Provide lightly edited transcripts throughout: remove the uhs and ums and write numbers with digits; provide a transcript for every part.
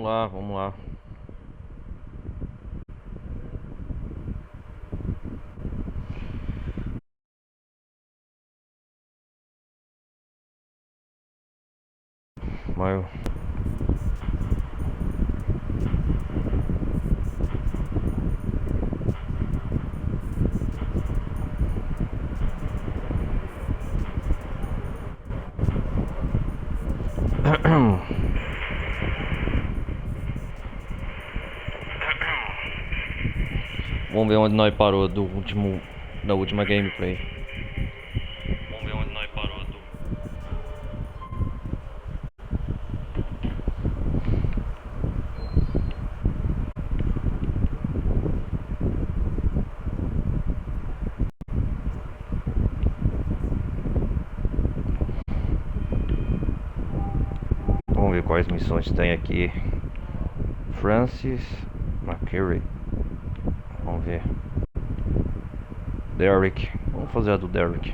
lá, vamos lá. Mas vamos ver onde nós parou da última gameplay. Vamos ver onde nós parou do... Vamos ver quais missões tem aqui. Francis McCurry. Vamos ver. Derek. Vamos fazer a do Derek.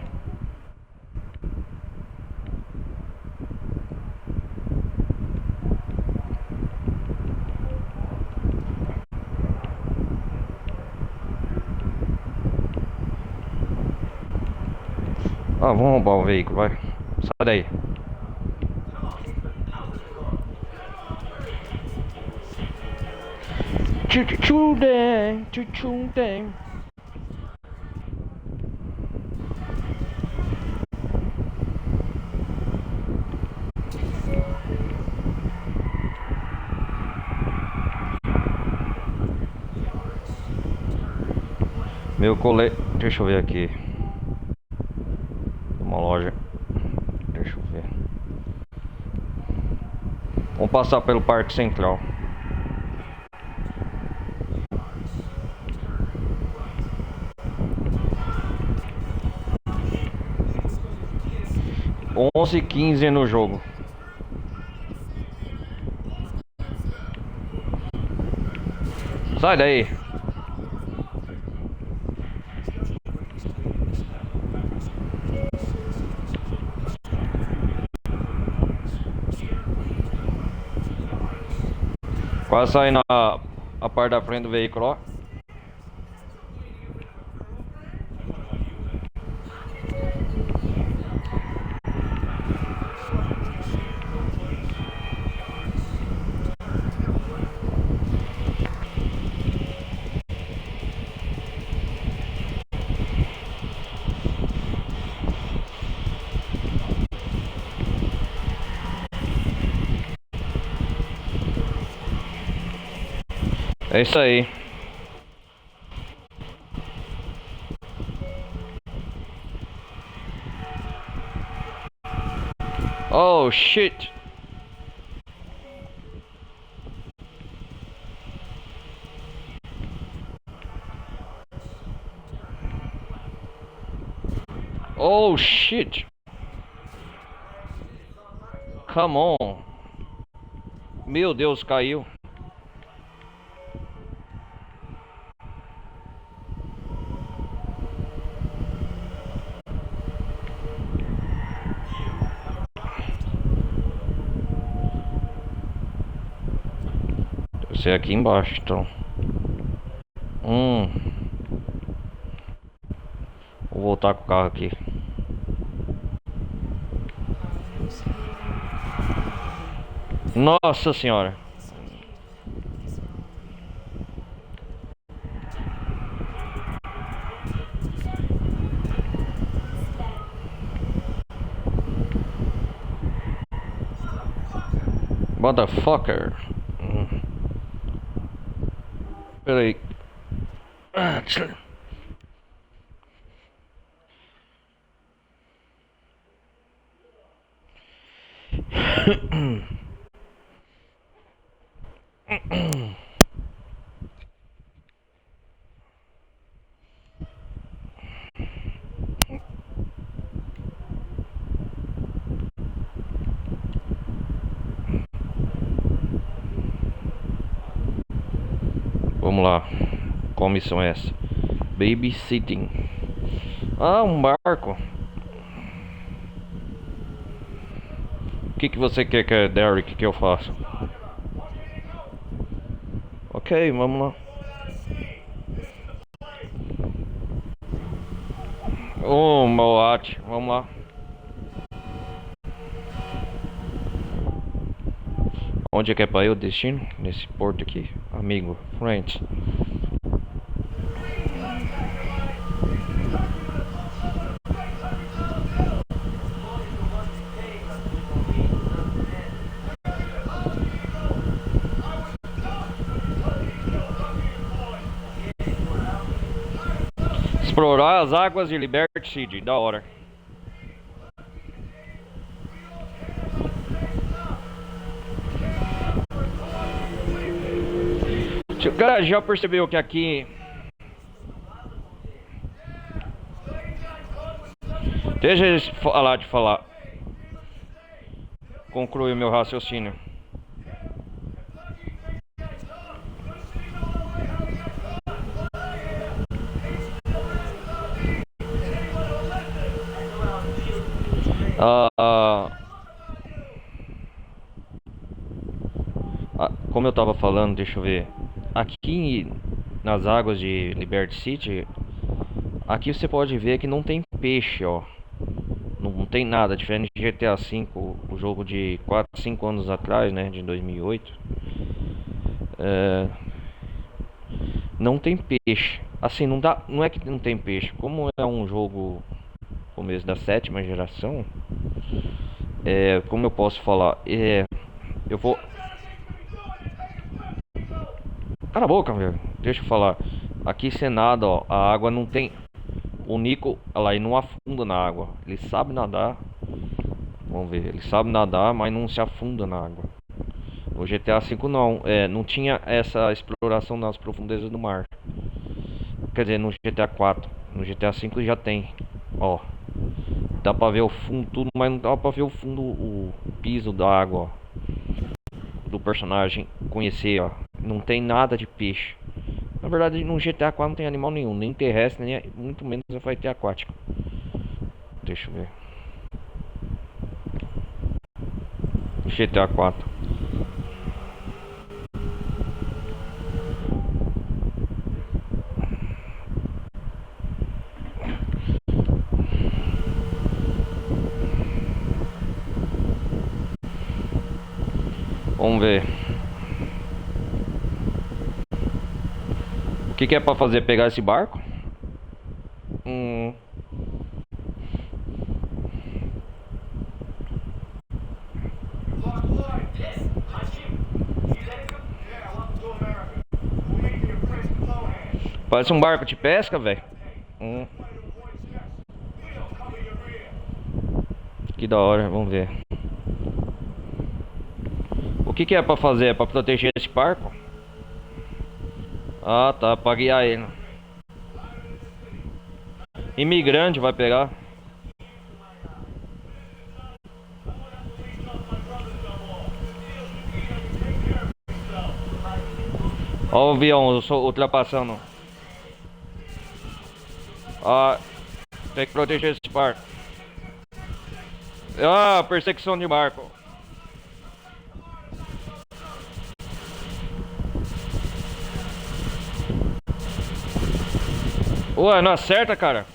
Ah, vamos roubar o veículo, vai. Sai daí. Tchutchudem, tchutchudem. Meu colete. Deixa eu ver aqui. Uma loja. Deixa eu ver. Vamos passar pelo Parque Central. Onze e 15 no jogo. Sai daí. Quase saindo a parte da frente do veículo, ó. É isso aí. Oh shit. Oh shit. Come on. Meu Deus, caiu. Deve ser aqui embaixo, então. Vou voltar com o carro aqui. Nossa senhora. Motherfucker. Peraí. Vamos lá. Qual missão é essa? Babysitting. Ah, um barco. O que você quer, Derek, que eu faça? Ok, vamos lá. Ô, Moat, vamos lá. Onde é que é pra ir o destino? Nesse porto aqui, amigo, friends. Explorar as águas de Liberty City, da hora. Cara, já percebeu que aqui... Deixa eles falar de falar. Conclui o meu raciocínio. Como eu tava falando, deixa eu ver. Aqui nas águas de Liberty City, aqui você pode ver que não tem peixe, ó. Não tem nada, diferente de GTA V, o jogo de 4, 5 anos atrás, né, de 2008. Não tem peixe. Assim, não é que não tem peixe. Como é um jogo começo da 7ª geração, como eu posso falar? Eu vou... Cala a boca, velho. Deixa eu falar. Aqui sem nada, ó. A água não tem... O Nico, olha lá, ele não afunda na água. Ele sabe nadar. Vamos ver. Ele sabe nadar, mas não se afunda na água. No GTA V não. Não tinha essa exploração nas profundezas do mar. Quer dizer, no GTA 4. No GTA V já tem. Ó. Dá pra ver o fundo tudo, mas não dá pra ver o fundo, o piso da água, ó. Do personagem conhecer, ó. Não tem nada de peixe. Na verdade, no GTA 4 não tem animal nenhum, nem terrestre, nem muito menos vai ter aquático. Deixa eu ver. GTA 4. Vamos ver. O que é pra fazer? Pegar esse barco? Parece um barco de pesca, velho. Que da hora, vamos ver. O que é pra fazer? É pra proteger esse barco? Ah, tá, pra guiar ele. Imigrante vai pegar. Ó o avião, eu sou ultrapassando. Ah, tem que proteger esse barco. Ah, perseguição de barco. Ué, não acerta, cara.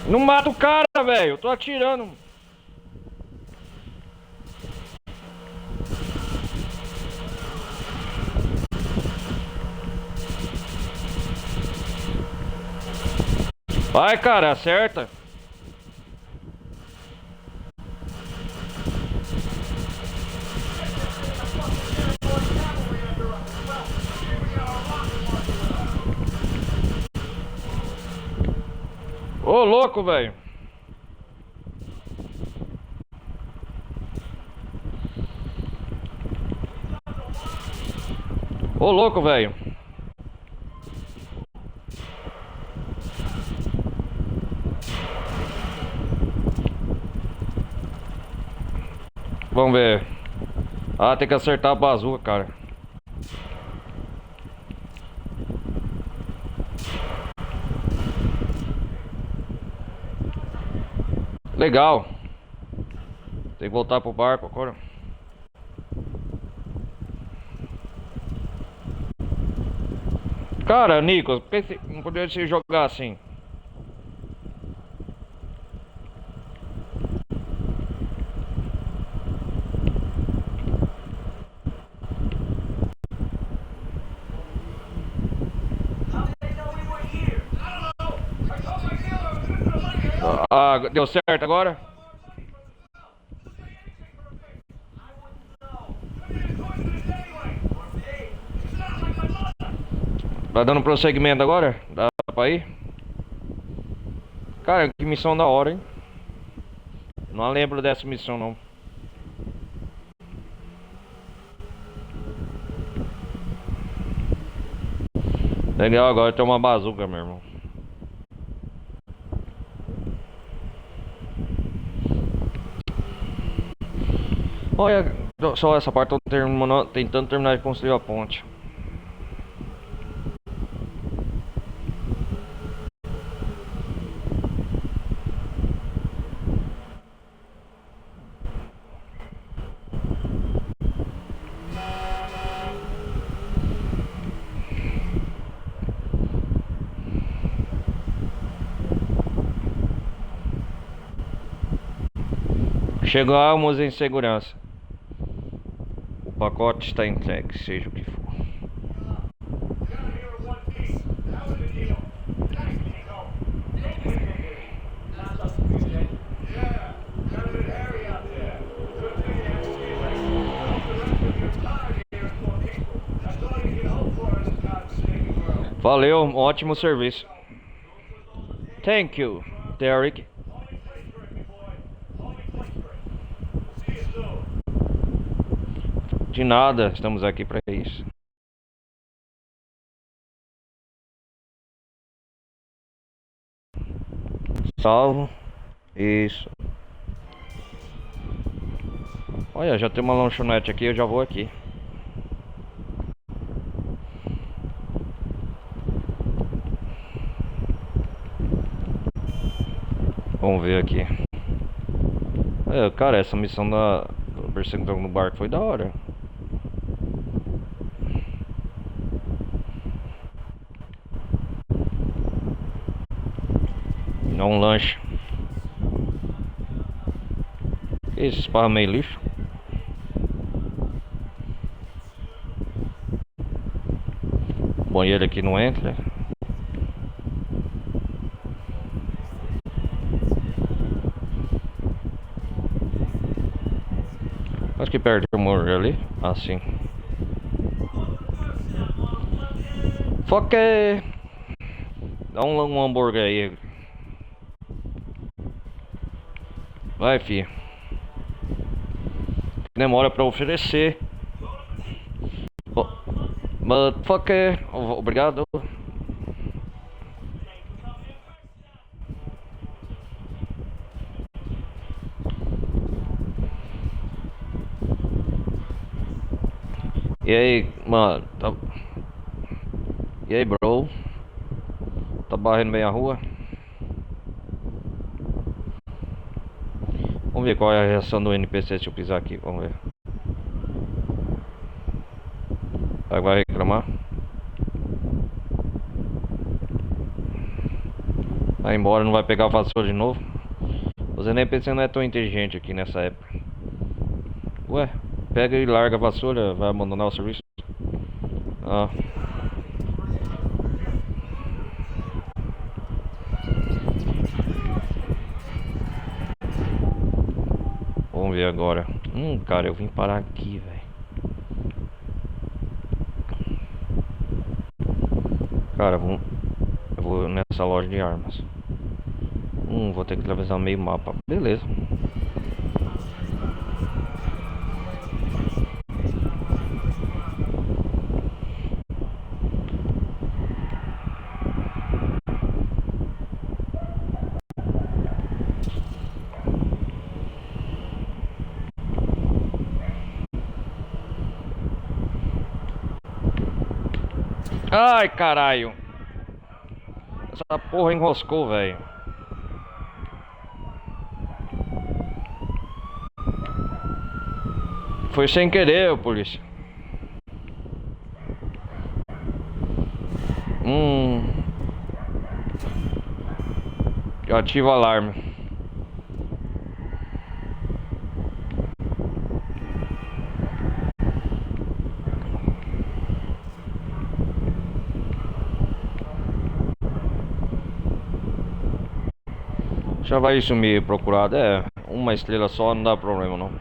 Não mata o cara, velho. Eu tô atirando. Vai, cara, acerta. Ô, louco, velho. Ô, louco, velho. Vamos ver. Ah, tem que acertar a bazuca, cara. Legal. Tem que voltar pro barco agora. Cara, Nico, por que não poderia se jogar assim? Ah, deu certo agora? Tá dando prosseguimento agora? Dá pra ir? Cara, que missão da hora, hein? Não lembro dessa missão, não. Legal, agora tem uma bazuca, meu irmão. Olha, só essa parte tentando terminar de construir a ponte. Chegamos em segurança. O pacote está entregue, seja o que for. Valeu, ótimo serviço. Thank you, Derek. De nada, estamos aqui para isso. Salvo. Isso. Olha, já tem uma lanchonete aqui, eu já vou aqui. Vamos ver aqui. É, cara, essa missão da perseguição no barco foi da hora. Não um lanche. Esse esparra meio lixo. Banheiro aqui não entra. Acho que perto do muro ali. Assim. Fuck it. Dá um hambúrguer aí. Vai, filho. Demora pra oferecer. Oh, motherfucker. Obrigado. E aí, mano? E aí, bro? Tá barrendo bem a rua? Vamos ver qual é a reação do NPC se eu pisar aqui. Vamos ver. Vai reclamar? Vai embora, não vai pegar a vassoura de novo? Os NPC não é tão inteligente aqui nessa época. Ué, pega e larga a vassoura, vai abandonar o serviço. Ah. Vamos ver agora. Cara, eu vim parar aqui, velho. Cara, eu vou nessa loja de armas. Vou ter que atravessar meio mapa. Beleza. Ai, caralho. Essa porra enroscou, velho. Foi sem querer, polícia. Ativa o alarme. Já vai sumir procurado. É, uma estrela só não dá problema não.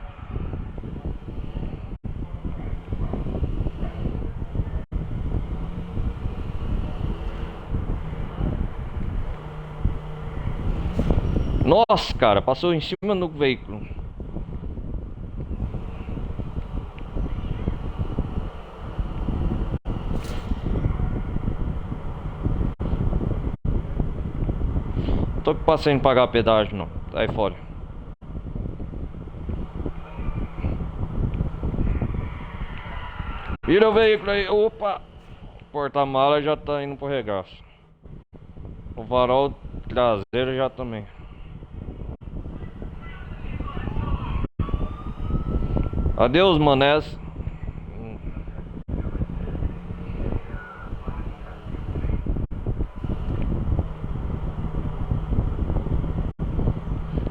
Nossa, cara, passou em cima do veículo. Tô passando pagar pedágio não. Tá aí fora. Vira o veículo aí. Opa! O porta-mala já tá indo pro regaço. O farol traseiro já também. Adeus, manés.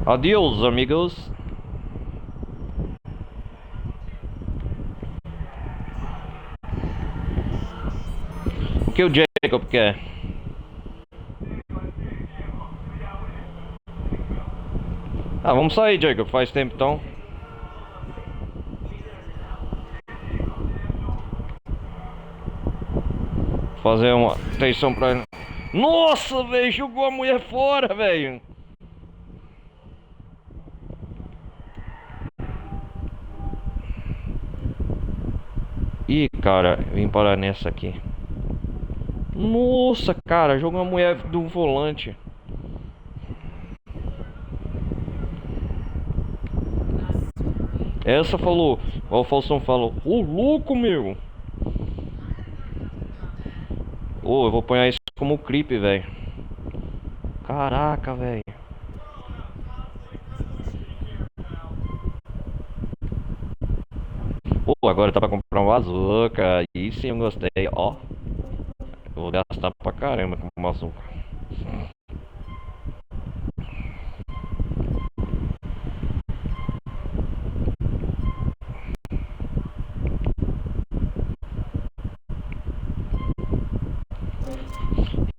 Adeus, amigos. O que o Jacob quer? Ah, vamos sair, Jacob. Faz tempo então. Fazer uma atenção pra ele. Nossa, velho, jogou a mulher fora, velho. Ih, cara, vim parar nessa aqui. Nossa, cara, jogou a mulher do volante. Essa falou, o Faustão falou, ô louco, meu. Ô, eu vou pôr isso como clipe, velho. Caraca, velho. Ô, agora tá pra comprar um bazuca. Isso sim, eu gostei, ó. Eu vou gastar pra caramba com bazuca.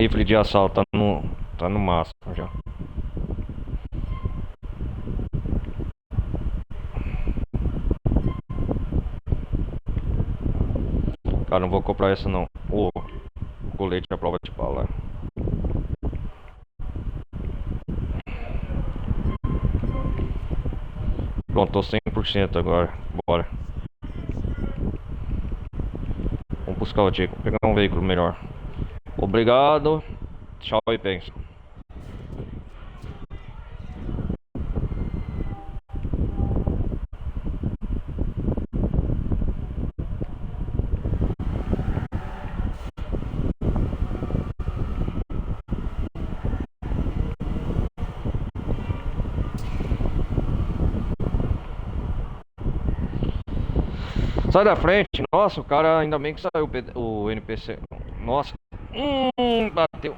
Rifle de assalto tá no máximo já. Cara, não vou comprar essa não. O colete à prova de bala. Pronto, tô 100% agora. Bora. Vamos buscar o Diego. Pegar um veículo melhor. Obrigado. Tchau e pensa. Sai da frente. Nossa, o cara ainda bem que saiu o NPC. Nossa. Bateu.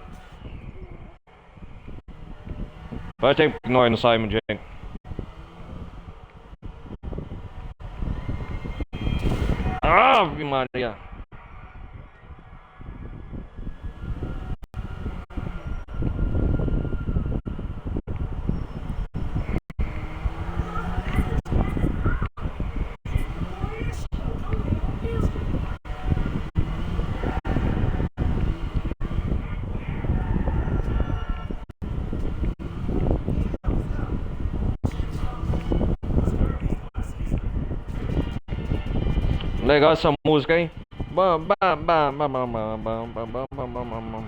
Faz tempo que nós não saímos de. Ave Maria. Legal essa música, hein? Bam, bam, bam, bam, bam, bam, bam, bam, bam, bam, bam, bam.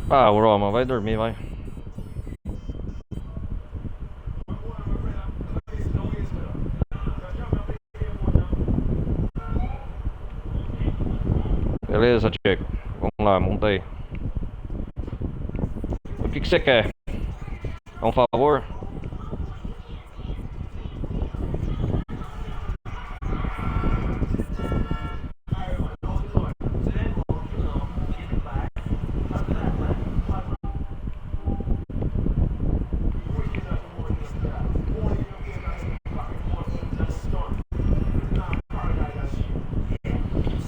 Ah, o Roma, vai dormir, vai. Beleza, Diego. Vamos lá, monta aí. O que que você quer? É um favor?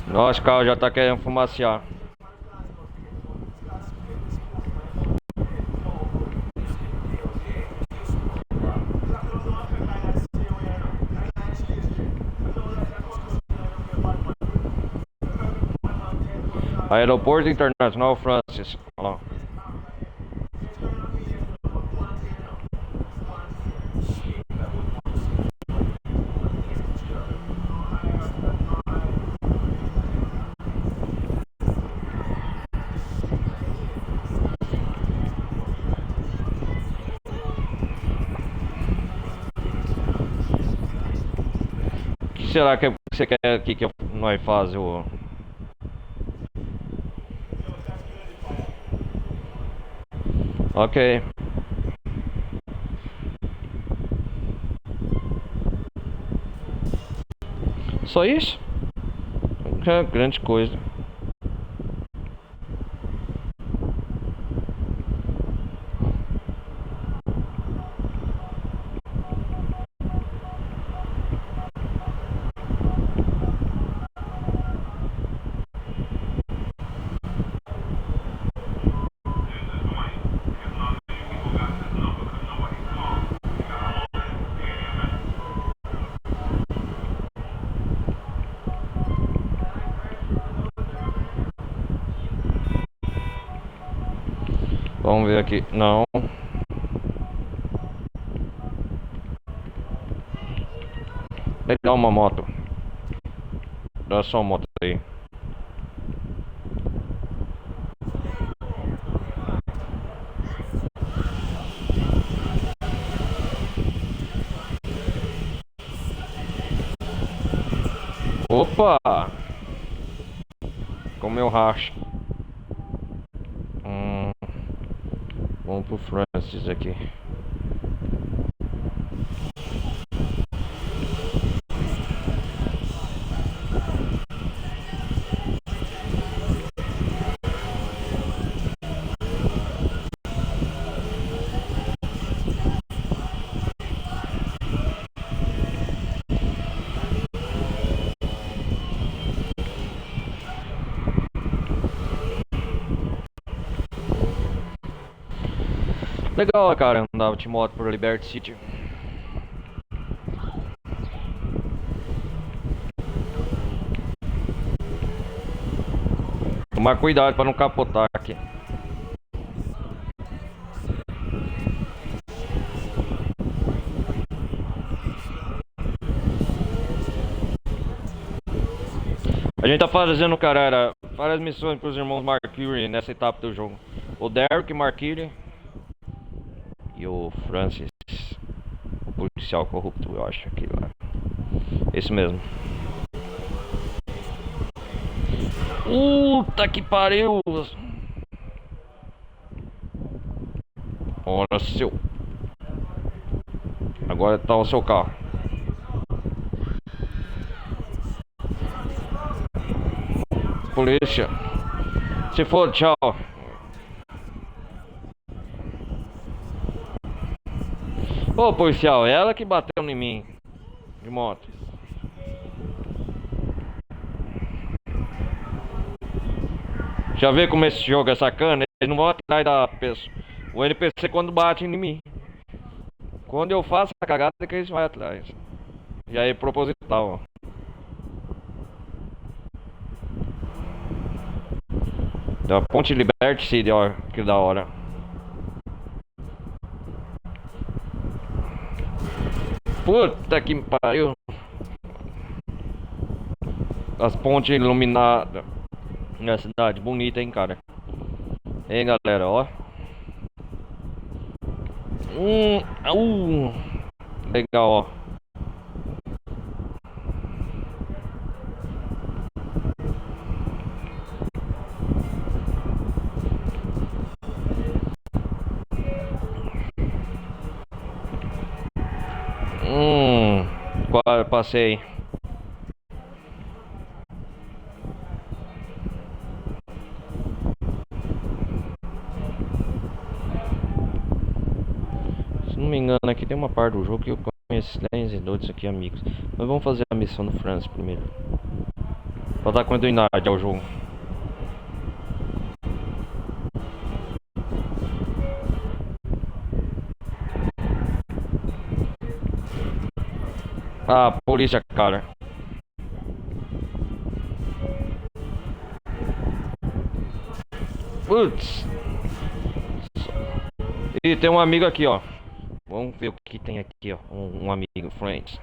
Nossa, o carro já tá querendo fumacear. Aeroporto Internacional Francis. Olha lá. O que será que você quer aqui que nós faz o... Ok. Só isso? Não é grande coisa. Vamos ver aqui. Não. Legal uma moto. Dá só uma moto aí. Opa! Comeu racha. Vamos pro Francis aqui. Legal, cara, andava de moto por Liberty City. Tomar cuidado para não capotar aqui. A gente tá fazendo, cara, várias missões pros irmãos Marcury nessa etapa do jogo. O Derek Marcury e o Francis, o policial corrupto, eu acho, aqui lá. Esse mesmo. Puta que pariu! Ora, seu. Agora tá o seu carro. Polícia. Se for, tchau. Ô, policial, é ela que bateu em mim de moto. Já vê como esse jogo é sacana? Eles não vão atrás da pessoa. O NPC quando bate em mim. Quando eu faço a cagada é que eles vão atrás. E aí, proposital, ó. Da Ponte Liberty City, ó, que da hora. Puta que pariu. As pontes iluminadas na cidade, bonita, hein, cara. Hein, galera, ó. Legal, ó. Obrigado, passei. Se não me engano, aqui tem uma parte do jogo que eu conheço Silêncio e Doidos aqui, amigos. Mas vamos fazer a missão do France primeiro. Pra dar continuidade ao jogo. Ah, polícia, cara. Putz. E tem um amigo aqui, ó. Vamos ver o que tem aqui, ó. Um amigo, friends.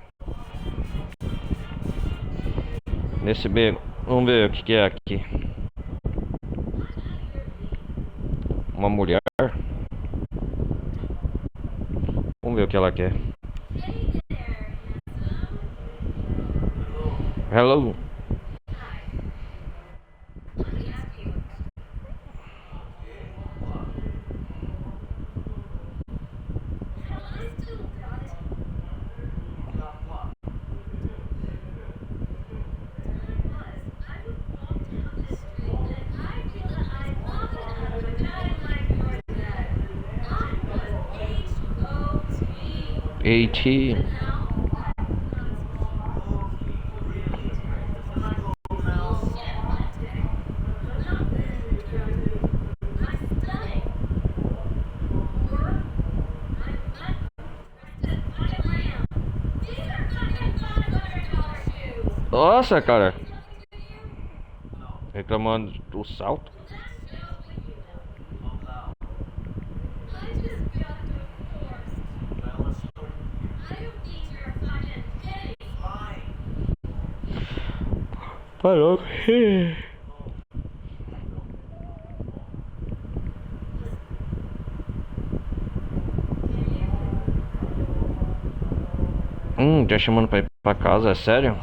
Nesse beco. Vamos ver o que é aqui. Uma mulher. Vamos ver o que ela quer. Hello. AT. Nossa, cara. Reclamando do salto. Parou. Já chamando pra ir pra casa, é sério?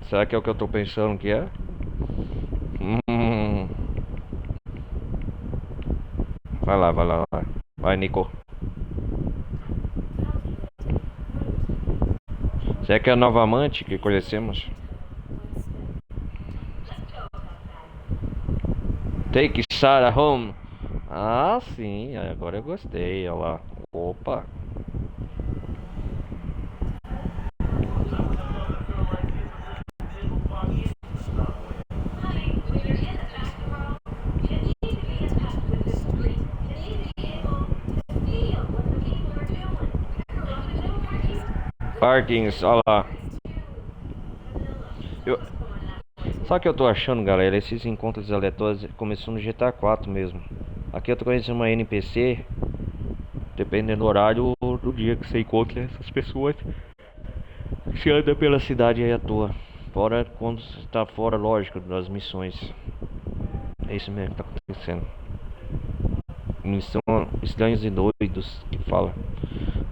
Será que é o que eu tô pensando que é? Vai lá, vai lá, vai. Vai, Nico. Será que é a nova amante que conhecemos? Take Sarah home. Ah, sim, agora eu gostei, olha lá. Opa. Parkings, olha lá. Sabe o que eu tô achando, galera? Esses encontros aleatórios começou no GTA 4 mesmo. Aqui eu tô conhecendo uma NPC. Dependendo do horário do dia que você encontra essas pessoas. Você anda pela cidade aí à toa. Fora quando você tá fora, lógico, das missões. É isso mesmo que tá acontecendo. Missão Estranhos e Doidos que fala.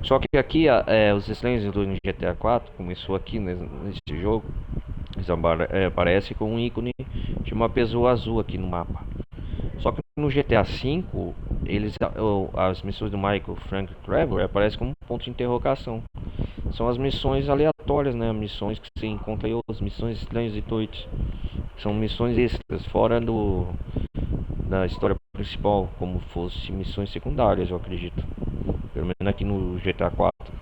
Só que aqui os Estranhos e Doidos no GTA 4 começou aqui nesse jogo. Eles aparece com um ícone de uma pessoa azul aqui no mapa. Só que no GTA V, as missões do Michael, Frank e Trevor aparecem como ponto de interrogação. São as missões aleatórias, né? Missões que você encontra aí, as missões Estranhos e Doidos. São missões extras, fora da história principal, como fosse missões secundárias, eu acredito. Pelo menos aqui no GTA 4.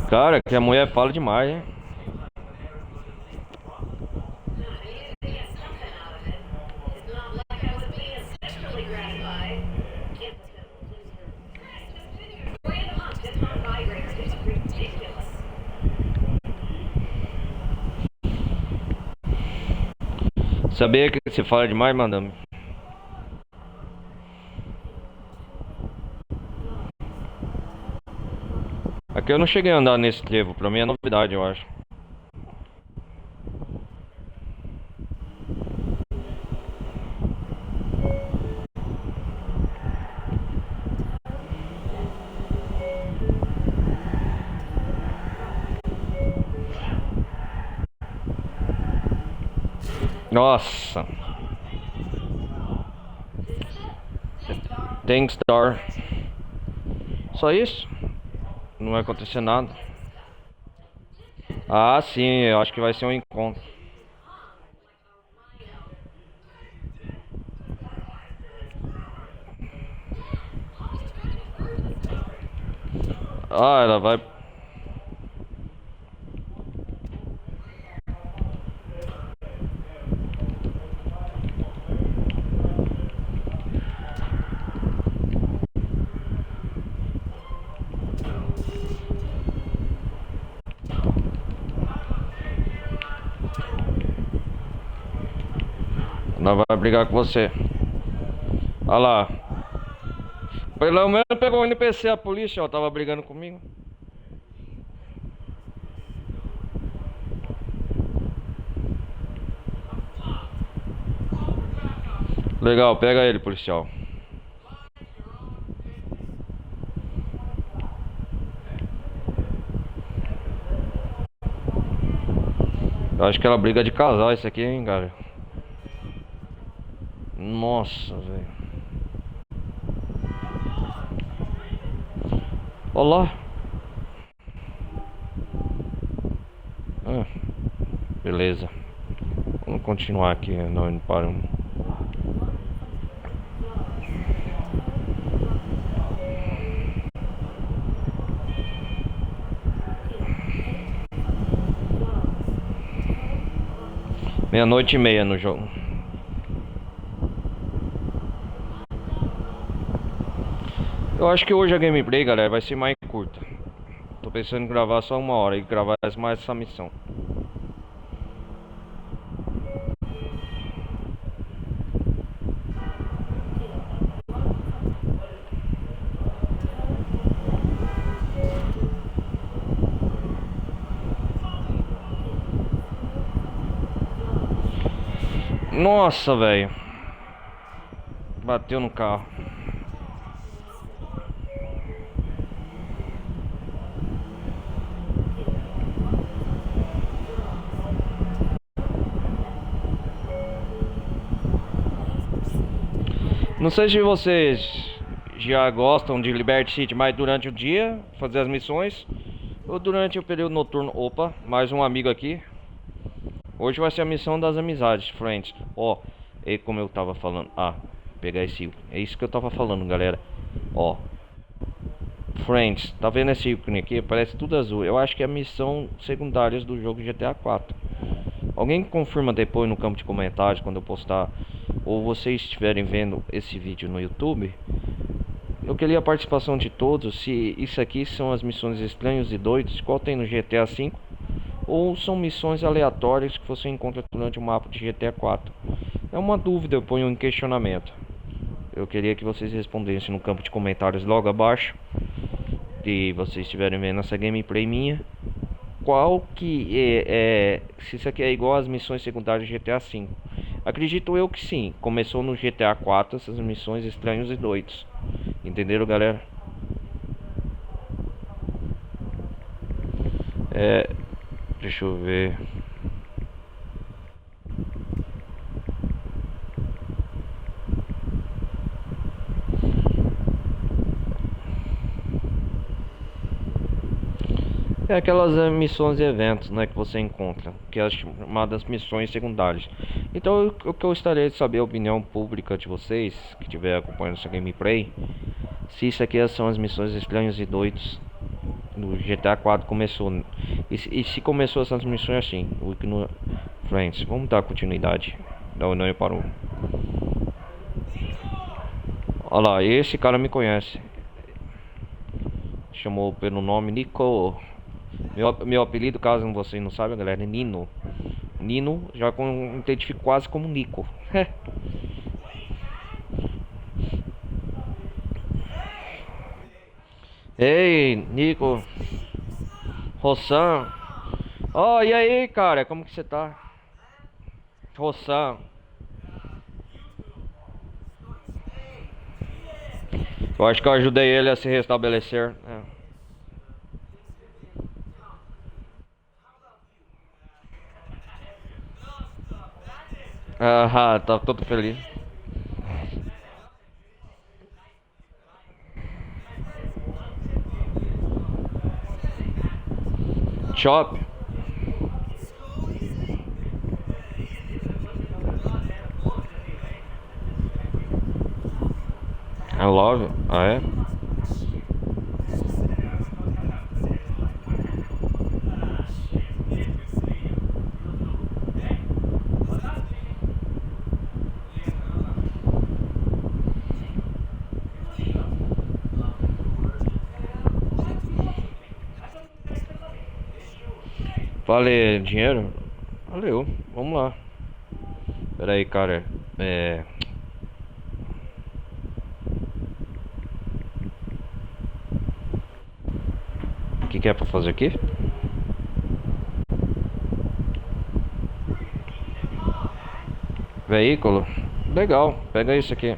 Cara, que a mulher fala demais, hein? Sabia que você fala demais, madame? Aqui eu não cheguei a andar nesse trevo, pra mim é novidade, eu acho. Nossa. Tem Star. Só isso? Não vai acontecer nada. Ah, sim, eu acho que vai ser um encontro. Ah, ela vai. Ela vai brigar com você. Olha lá. Pelo menos pegou o NPC, a polícia, ó, tava brigando comigo. Legal, pega ele, policial. Eu acho que ela briga de casal isso aqui, hein, cara. Nossa, velho. Olá. Ah, beleza. Vamos continuar aqui, não indo para um. Meia-noite e meia no jogo. Eu acho que hoje a gameplay, galera, vai ser mais curta. Tô pensando em gravar só 1 hora e gravar mais essa missão. Nossa, velho. Bateu no carro. Não sei se vocês já gostam de Liberty City mais durante o dia, fazer as missões, ou durante o período noturno. Opa, mais um amigo aqui. Hoje vai ser a missão das amizades, friends. Ó, e como eu tava falando. Ah, pegar esse. É isso que eu tava falando, galera. Ó, friends, tá vendo esse ícone aqui? Parece tudo azul. Eu acho que é a missão secundárias do jogo GTA 4. Alguém confirma depois no campo de comentários quando eu postar, ou vocês estiverem vendo esse vídeo no YouTube. Eu queria a participação de todos. Se isso aqui são as missões estranhos e doidos, qual tem no GTA V, ou são missões aleatórias que você encontra durante o mapa de GTA 4. É uma dúvida, eu ponho em questionamento. Eu queria que vocês respondessem no campo de comentários logo abaixo, se vocês estiverem vendo essa gameplay minha, qual que se isso aqui é igual às missões secundárias de GTA V. Acredito eu que sim. Começou no GTA 4 essas missões estranhos e doidos. Entenderam, galera? Deixa eu ver. É aquelas missões e eventos, né, que você encontra, que é as chamadas missões secundárias. Então eu gostaria de saber a opinião pública de vocês que estiver acompanhando essa gameplay, se isso aqui são as missões estranhas e doidos do GTA 4 começou, e se começou essas missões assim, o que no Friends. Vamos dar continuidade. Não parou. Olha lá, esse cara me conhece. Chamou pelo nome Nico. Meu apelido, caso você não saiba, galera, é Nino. Nino, já identifico quase como Nico. Ei, Nico. Rossan. Oh, e aí, cara, como que você tá? Rossan. Eu acho que eu ajudei ele a se restabelecer. Ah, tá todo feliz. Chop. I love it. Ah, é? Vale dinheiro? Valeu. Vamos lá. Pera aí, cara. O que é pra fazer aqui? Veículo. Legal. Pega isso aqui.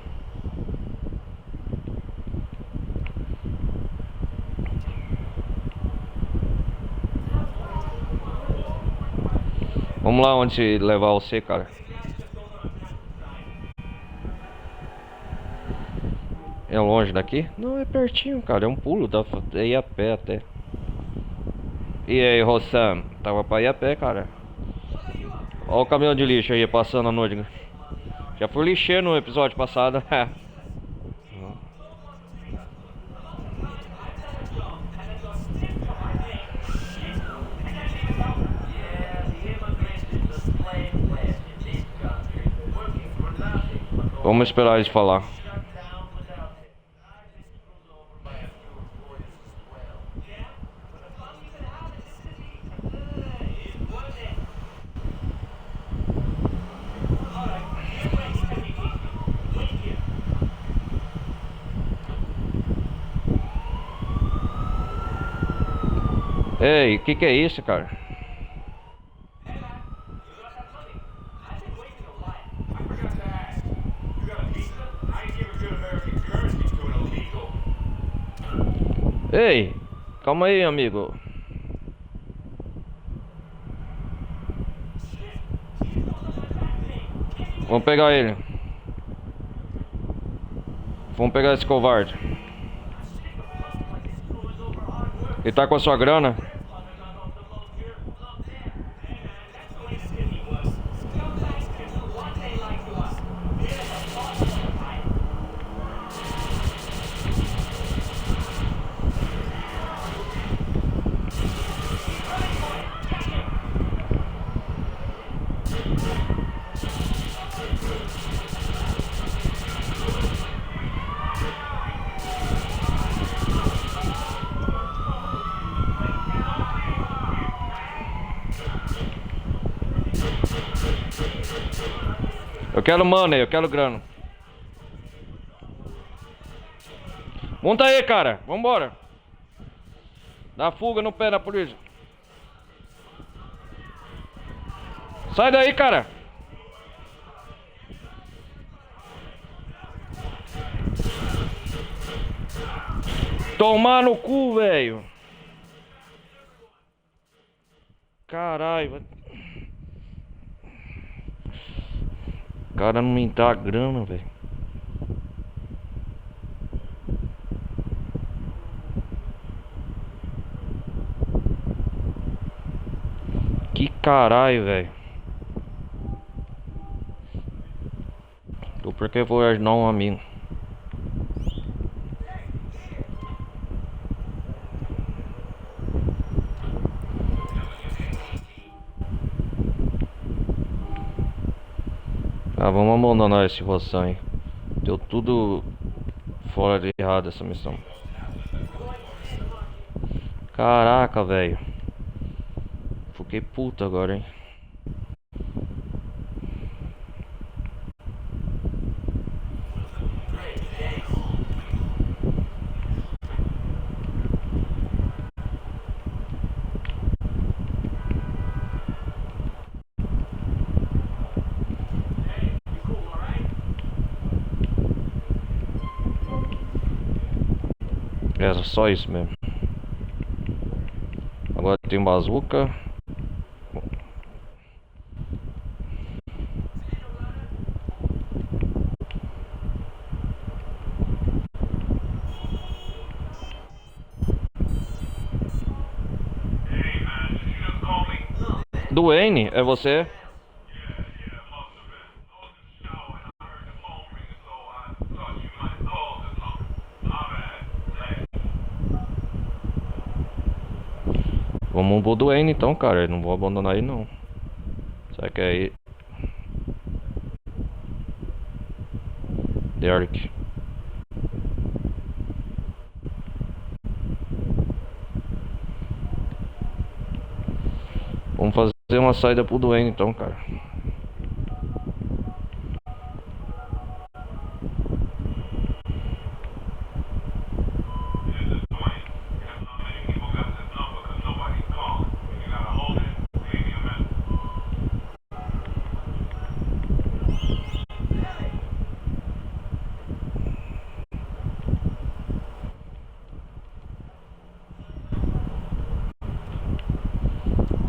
Vamos lá onde levar você, cara. É longe daqui? Não, é pertinho, cara. É um pulo, dá pra ir a pé até. E aí, Rossam? Tava pra ir a pé, cara. Ó o caminhão de lixo aí passando a noite. Já fui lixeiro no episódio passado. Vamos esperar eles falar. Ei, o que é isso, cara? Ei, calma aí, amigo. Vamos pegar ele. Vamos pegar esse covarde. Ele tá com a sua grana? Eu quero money, eu quero grana. Monta aí, cara. Vambora. Dá fuga no pé da polícia. Sai daí, cara. Tomar no cu, velho. Caralho. O cara não me dá grana, velho. Que caralho, velho. Por que vou ajudar um amigo? Ah, vamos abandonar esse roção aí. Deu tudo fora de errado essa missão. Caraca, velho. Fiquei puto agora, hein. Era só isso mesmo. Agora tem bazuca. Duane, é você? Vamos pro Duane então, cara. Eu não vou abandonar ele não. Será que é aí? Derek. Vamos fazer uma saída pro Duane então, cara.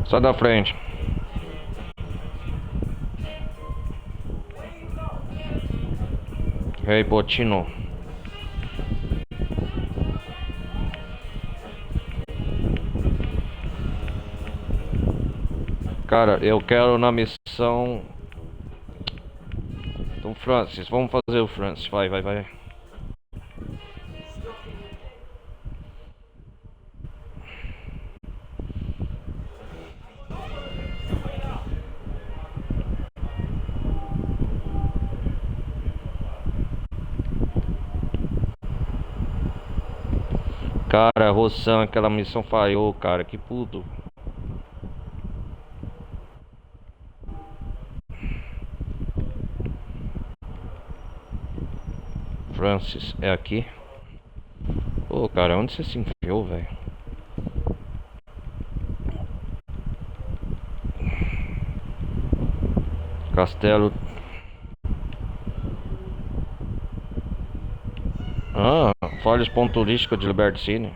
Sai da frente. Hey, Botino. Cara, eu quero na missão. Então, Francis, vamos fazer o Francis. Vai, vai, vai. Cara, Rossan, aquela missão falhou, cara. Que puto. Francis, é aqui? Pô, cara, onde você se enfiou, velho? Castelo. Ah, fale os pontos turísticos de Liberty City.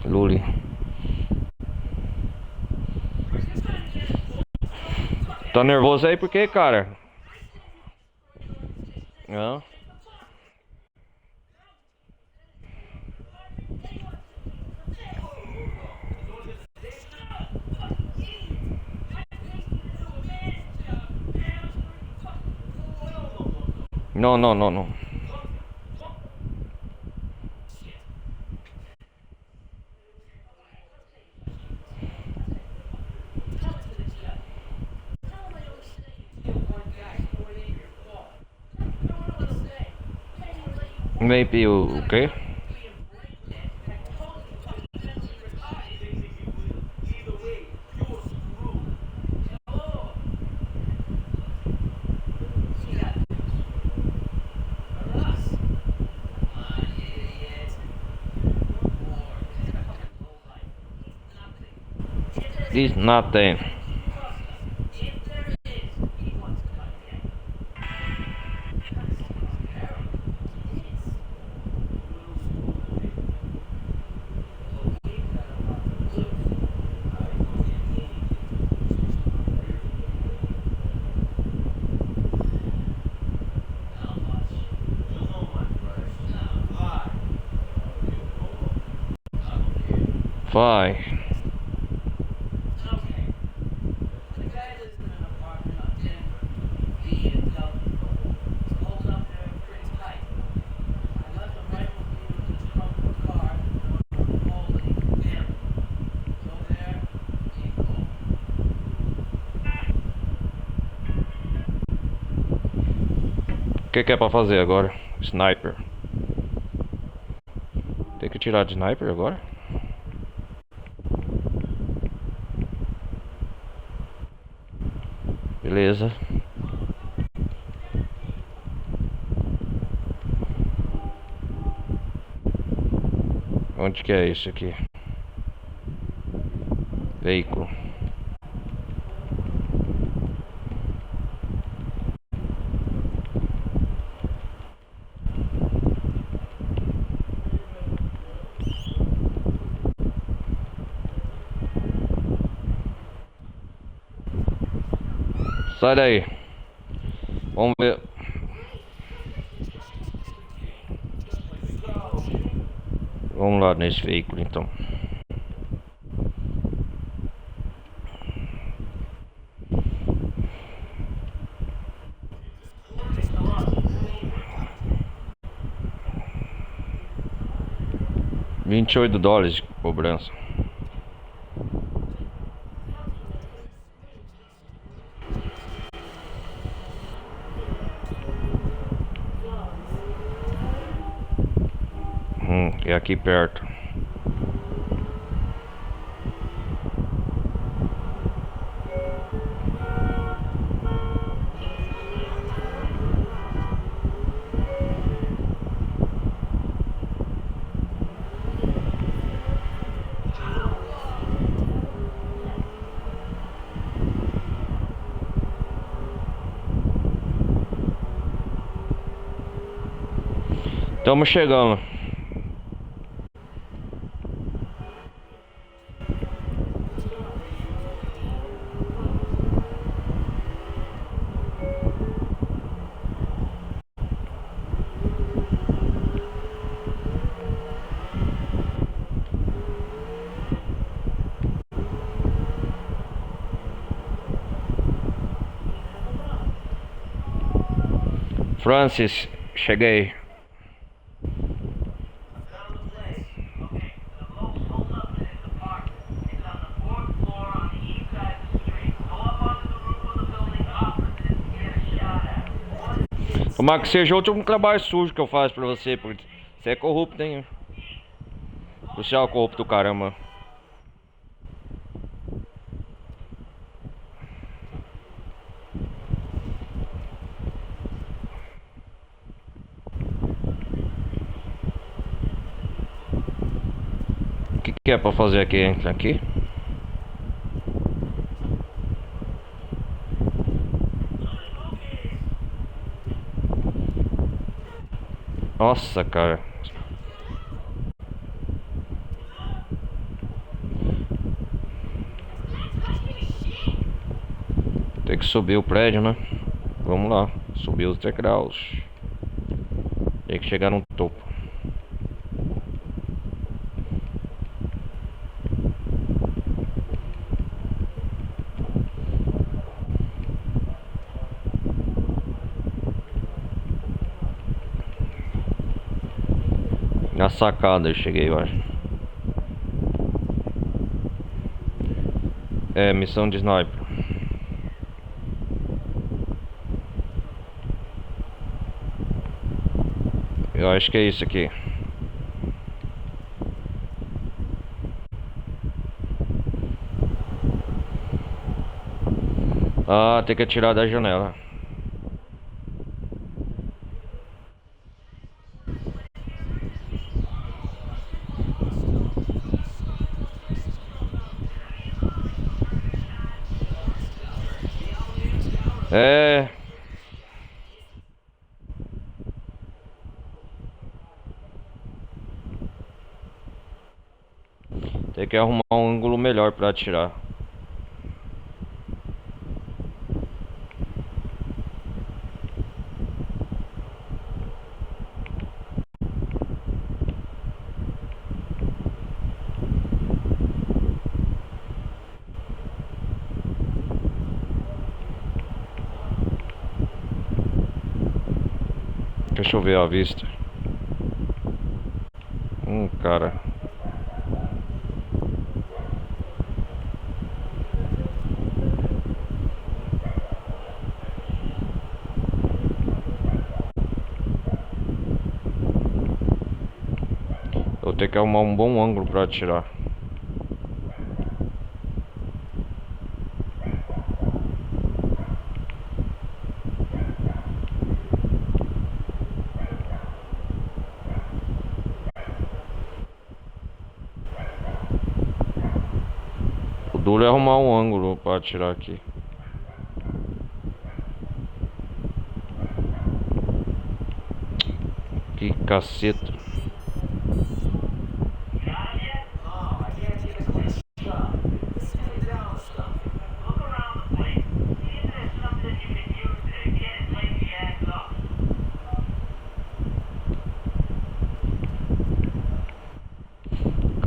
Luli. Tá nervoso aí por quê, cara? Não. Não, não, não, não. Maybe o quê? Diz nothing. Vai. O que é pra fazer agora? Sniper. Tem que tirar de sniper agora? Beleza. Onde que é isso aqui? Veículo. Sai daí. Vamos ver. Vamos lá nesse veículo então. $28 de cobrança. É aqui perto. Estamos chegando. Francis, cheguei. Tomara que seja outro um trabalho sujo que eu faço pra você, porque você é corrupto, hein? Você é o corrupto do caramba. O que é pra fazer aqui, hein? Aqui? Nossa, cara. Tem que subir o prédio, né? Vamos lá. Subir os degraus. Tem que chegar no topo. Na sacada eu cheguei, eu acho. É, missão de sniper. Eu acho que é isso aqui. Ah, tem que atirar da janela. É. Tem que arrumar um ângulo melhor pra atirar. Deixa eu ver a vista. Cara. Eu tenho que arrumar um bom ângulo pra atirar. O duro é arrumar um ângulo pra atirar aqui. Que caceta.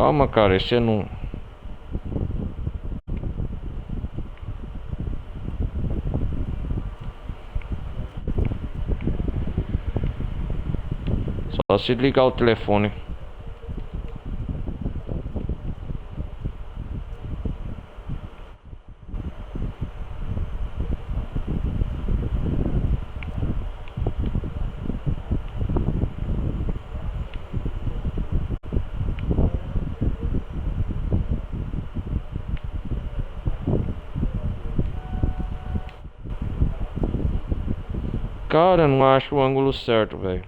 Calma, cara, esse não. Só se ligar o telefone. Cara, não acho o ângulo certo, velho.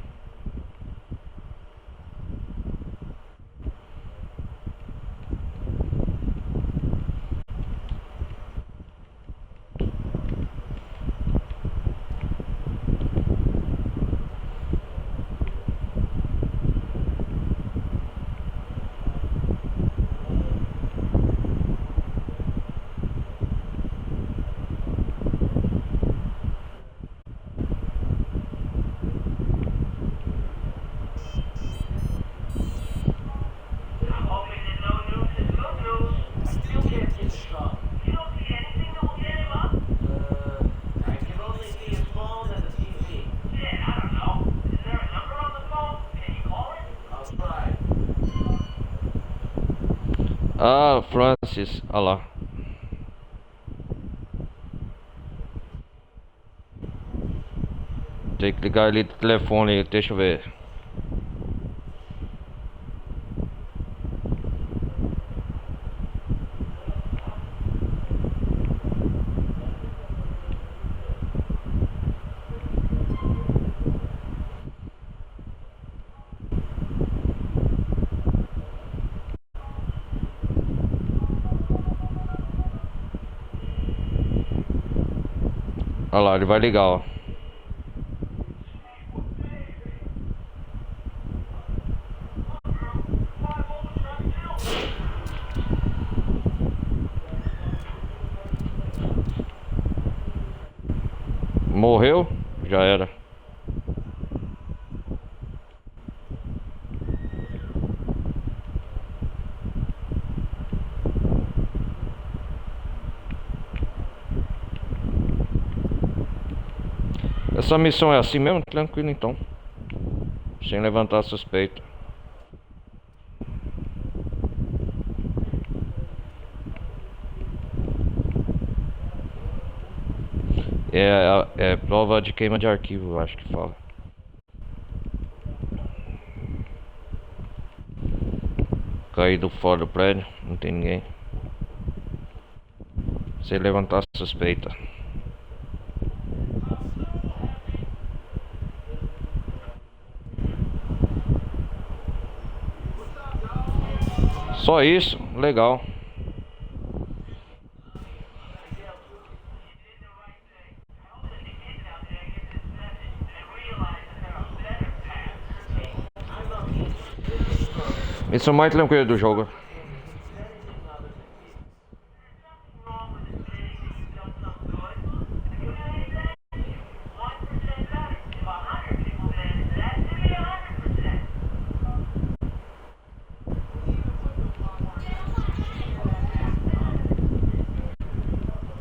Ah, Francis, olha lá. Tem que ligar ali do telefone, deixa eu ver. Olha lá, ele vai ligar, ó. Morreu? Já era. Essa missão é assim mesmo? Tranquilo então. Sem levantar suspeita. É prova de queima de arquivo, eu acho que fala. Caído fora do prédio, não tem ninguém. Sem levantar suspeita. Só isso, legal. Missão mais tranquila do jogo.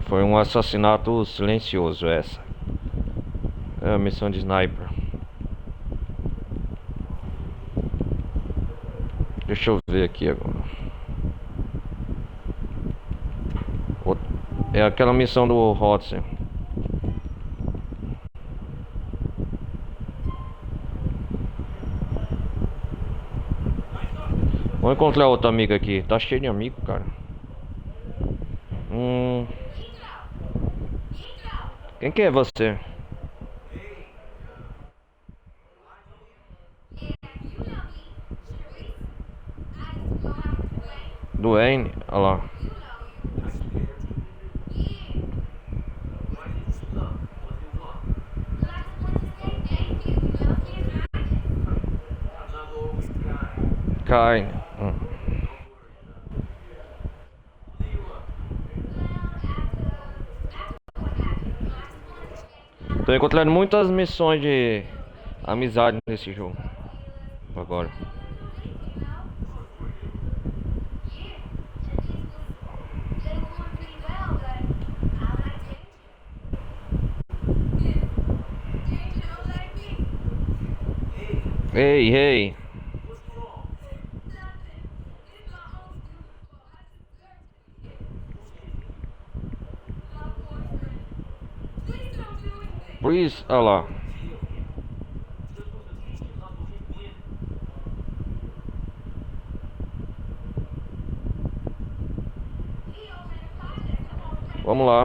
Foi um assassinato silencioso essa. É a missão de sniper. Deixa eu ver aqui agora. É aquela missão do Hudson. Vou encontrar outra amiga aqui. Tá cheio de amigo, cara. Quem que é você? Duane, olha lá. Cai. Tô encontrando muitas missões de amizade nesse jogo. Agora. Ei, ei. Please, olha lá. Vamos lá.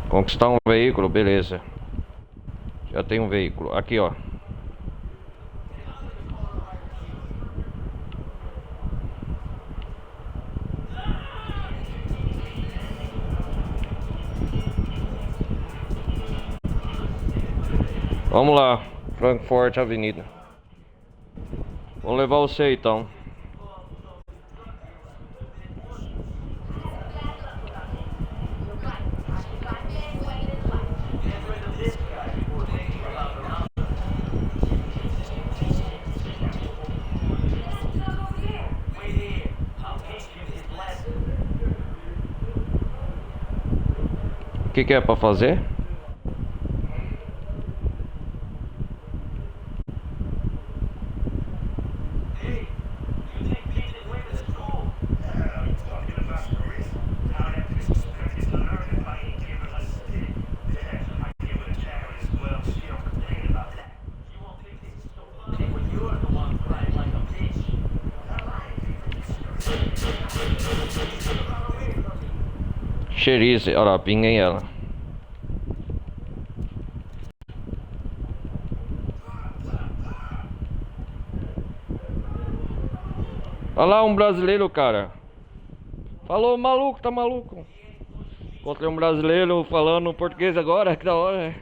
Conquistar um veículo, beleza. Já tem um veículo. Aqui, ó. Vamos lá. Frankfurt Avenida. Vamos levar você então. O que é pra fazer? Xerize, olha lá, pinguei ela. Olha lá um brasileiro, cara. Falou, maluco, tá maluco? Encontrei um brasileiro falando português agora, que da hora.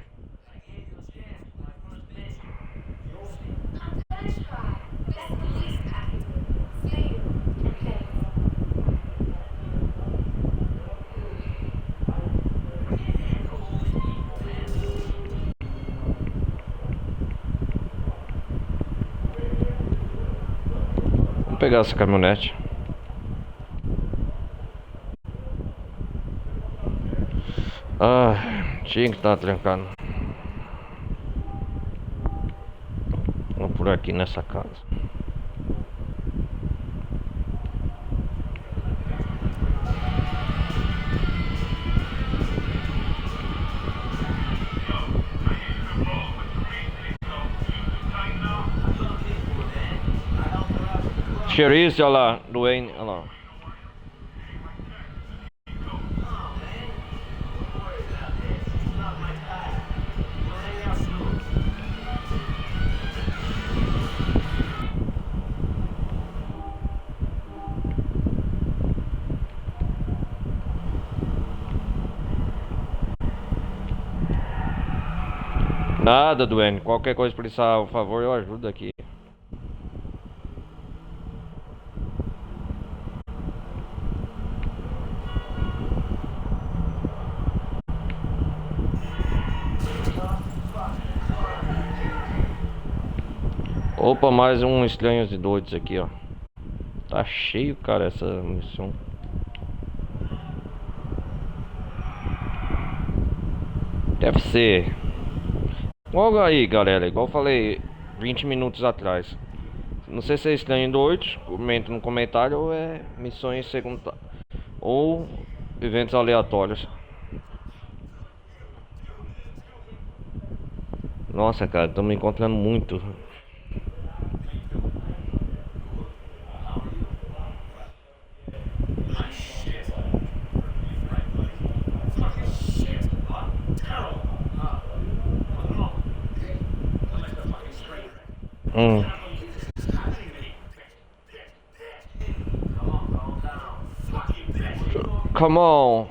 Vamos pegar essa caminhonete. Ah, tinha que estar trancado. Vamos por aqui nessa casa. Xerice, olha lá, Duane, olha lá. Nada, Duane. Qualquer coisa precisar, por favor, eu ajudo aqui. Opa, mais um Estranhos e Doidos aqui, ó. Tá cheio, cara, essa missão. Deve ser. Logo aí, galera, igual eu falei 20 minutos atrás. Não sei se é Estranho e Doidos, comenta no comentário, ou é missões secundárias ou eventos aleatórios. Nossa, cara, tô me encontrando muito. Come on.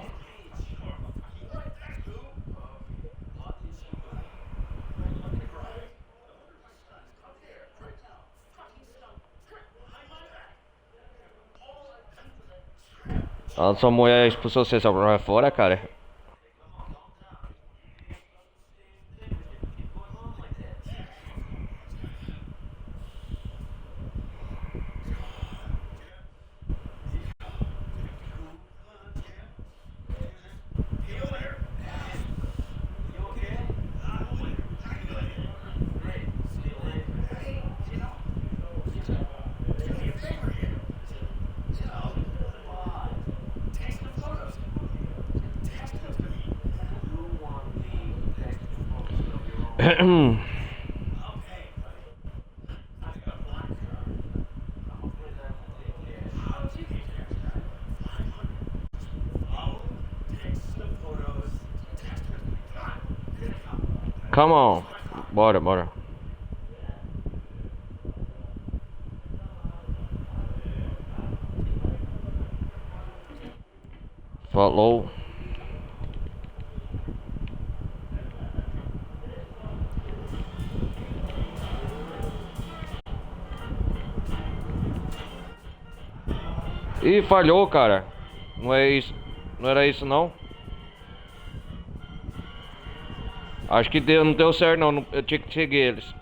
A sua mulher expulsou você só pra fora, cara. Come on. Bora, bora. Falou. Ih, falhou, cara. Não é isso. Não era isso, não. Acho que não deu certo, não. Eu tinha que seguir eles.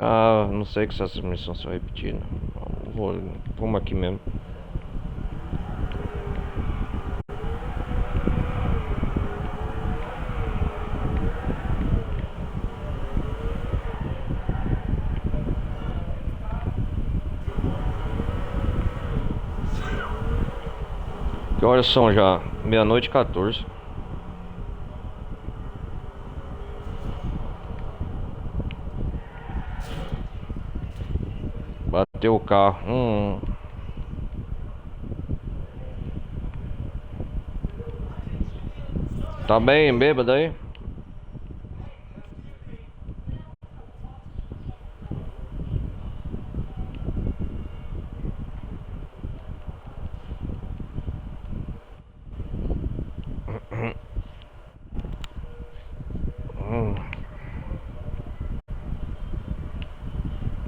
Ah, não sei que essas missões estão repetindo. Vamos aqui mesmo. Que horas são já? 00:14. Bateu o carro. Tá bem bêbado aí?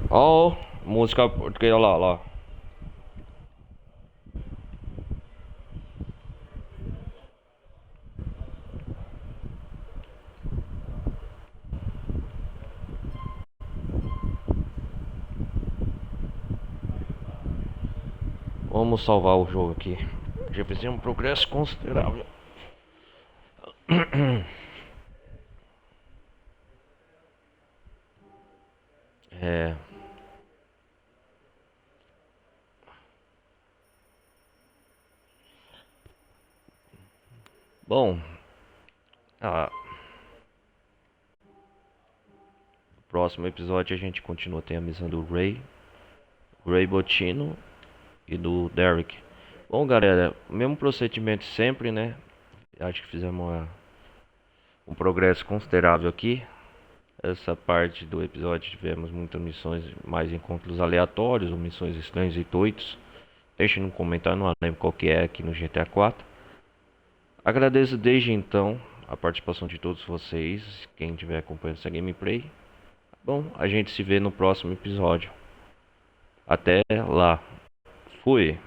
Ó, música portuguesa lá. Vamos salvar o jogo aqui. Já fizemos um progresso considerável. É. Bom, no próximo episódio a gente continua. Tem a missão do Ray Botino e do Derek. Bom, galera, mesmo procedimento sempre, né? Acho que fizemos um progresso considerável aqui. Essa parte do episódio tivemos muitas missões, mais encontros aleatórios ou missões estranhas e doidos. Deixe no comentário, não lembro qual que é aqui no GTA 4. Agradeço desde então a participação de todos vocês, quem estiver acompanhando essa gameplay. Bom, a gente se vê no próximo episódio. Até lá. Fui.